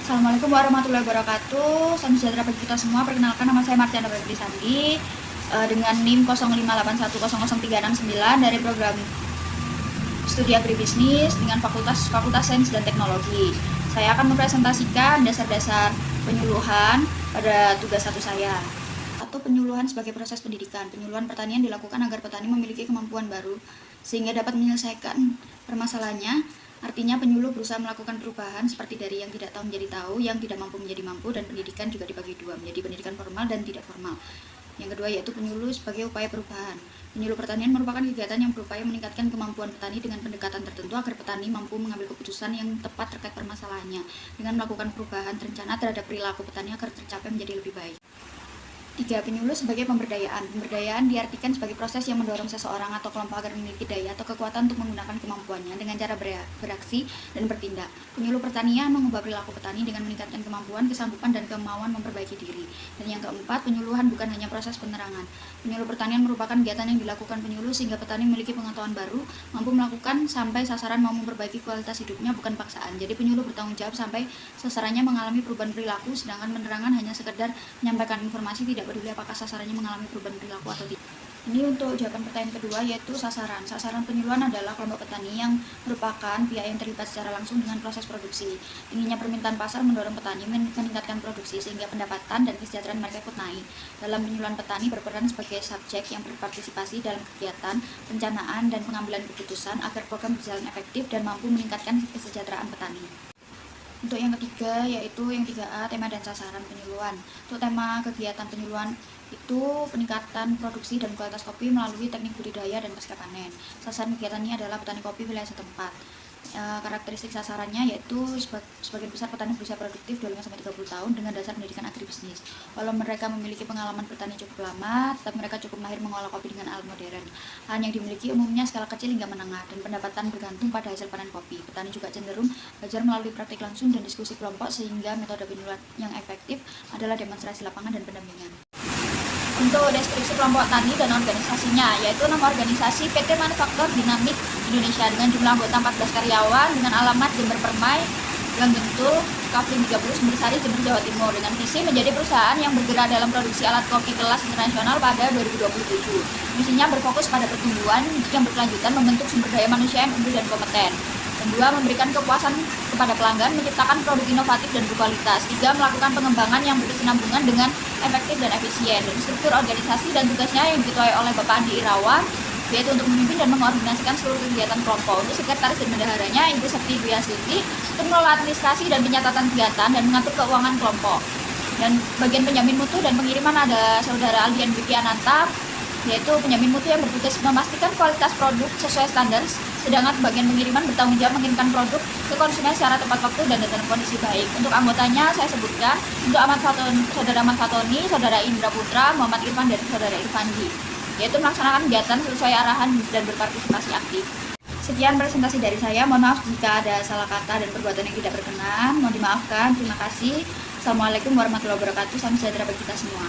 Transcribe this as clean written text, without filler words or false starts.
Assalamualaikum warahmatullahi wabarakatuh. Salam sejahtera bagi kita semua. Perkenalkan, nama saya Marciana Febri Sandi dengan NIM 0581003699 dari program studi agribisnis dengan Fakultas Sains dan Teknologi. Saya akan mempresentasikan dasar-dasar penyuluhan pada tugas 1 saya. Atau penyuluhan sebagai proses pendidikan. Penyuluhan pertanian dilakukan agar petani memiliki kemampuan baru sehingga dapat menyelesaikan permasalahannya. Artinya penyuluh berusaha melakukan perubahan seperti dari yang tidak tahu menjadi tahu, yang tidak mampu menjadi mampu, dan pendidikan juga dibagi dua, menjadi pendidikan formal dan tidak formal. Yang kedua yaitu penyuluh sebagai upaya perubahan. Penyuluh pertanian merupakan kegiatan yang berupaya meningkatkan kemampuan petani dengan pendekatan tertentu agar petani mampu mengambil keputusan yang tepat terkait permasalahannya dengan melakukan perubahan terencana terhadap perilaku petani agar tercapai menjadi lebih baik. 3. Penyuluh sebagai pemberdayaan. Pemberdayaan diartikan sebagai proses yang mendorong seseorang atau kelompok agar memiliki daya atau kekuatan untuk menggunakan kemampuannya dengan cara beraksi dan bertindak. Penyuluh pertanian mengubah perilaku petani dengan meningkatkan kemampuan, kesanggupan, dan kemauan memperbaiki diri. Dan yang keempat, penyuluhan bukan hanya proses penerangan. Penyuluh pertanian merupakan kegiatan yang dilakukan penyuluh sehingga petani memiliki pengetahuan baru, mampu melakukan sampai sasaran mau memperbaiki kualitas hidupnya, bukan paksaan. Jadi penyuluh bertanggung jawab sampai sasarannya mengalami perubahan perilaku, sedangkan penerangan hanya sekedar menyampaikan informasi, tidak peduli apakah sasarannya mengalami perubahan perilaku atau tidak. Ini untuk jawaban pertanyaan kedua, yaitu sasaran. Sasaran penyuluhan adalah kelompok petani yang merupakan pihak yang terlibat secara langsung dengan proses produksi. Tingginya permintaan pasar mendorong petani meningkatkan produksi sehingga pendapatan dan kesejahteraan mereka ikut naik. Dalam penyuluhan, petani berperan sebagai subjek yang berpartisipasi dalam kegiatan perencanaan dan pengambilan keputusan agar program berjalan efektif dan mampu meningkatkan kesejahteraan petani. Untuk yang ketiga, yaitu yang 3A, tema dan sasaran penyuluhan. Untuk tema kegiatan penyuluhan itu peningkatan produksi dan kualitas kopi melalui teknik budidaya dan pasca panen. Sasaran kegiatan ini adalah petani kopi wilayah setempat. Karakteristik sasarannya yaitu sebagian besar petani berusia produktif 25-30 tahun dengan dasar pendidikan agribisnis. Walau mereka memiliki pengalaman bertani cukup lama, tetap mereka cukup mahir mengolah kopi dengan alat modern. Lahan yang dimiliki umumnya skala kecil hingga menengah dan pendapatan bergantung pada hasil panen kopi. Petani juga cenderung belajar melalui praktik langsung dan diskusi kelompok sehingga metode penyuluhan yang efektif adalah demonstrasi lapangan dan pendampingan. Untuk deskripsi kelompok tani dan organisasinya, yaitu nama organisasi PT Manufaktur Dinamik Indonesia dengan jumlah anggota 14 karyawan dengan alamat Jember Permai, Gang Gentul, Kafling 30, Sumbersari, Jember, Jawa Timur, dengan visi menjadi perusahaan yang bergerak dalam produksi alat kopi kelas internasional pada 2027. Misinya berfokus pada pertumbuhan yang berkelanjutan, membentuk sumber daya manusia yang unggul dan kompeten. Kedua, memberikan kepuasan kepada pelanggan, menciptakan produk inovatif dan berkualitas. 3, melakukan pengembangan yang berkesinambungan dengan efektif dan efisien. Dan struktur organisasi dan tugasnya yang diketuai oleh Bapak Andi Irawan, yaitu untuk memimpin dan mengkoordinasikan seluruh kegiatan kelompok. Untuk sekretaris dan bendaharanya, Ibu Septi Dwi Astuti, untuk mengelola administrasi dan pencatatan kegiatan dan mengatur keuangan kelompok. Dan bagian penjamin mutu dan pengiriman ada Saudara Aldian Vicky Ananta, yaitu penjamin mutu yang bertugas memastikan kualitas produk sesuai standar, sedangkan bagian pengiriman bertanggung jawab mengirimkan produk ke konsumen secara tepat waktu dan dalam kondisi baik. Untuk anggotanya saya sebutkan, untuk Saudara Ahmad Fatoni, Saudara Indra Putra, Muhammad Irfan, dan Saudara Irfandi, yaitu melaksanakan kegiatan sesuai arahan dan berpartisipasi aktif. Sekian presentasi dari saya, mohon maaf jika ada salah kata dan perbuatan yang tidak berkenan, mohon dimaafkan, terima kasih. Assalamualaikum warahmatullahi wabarakatuh, salam sejahtera bagi kita semua.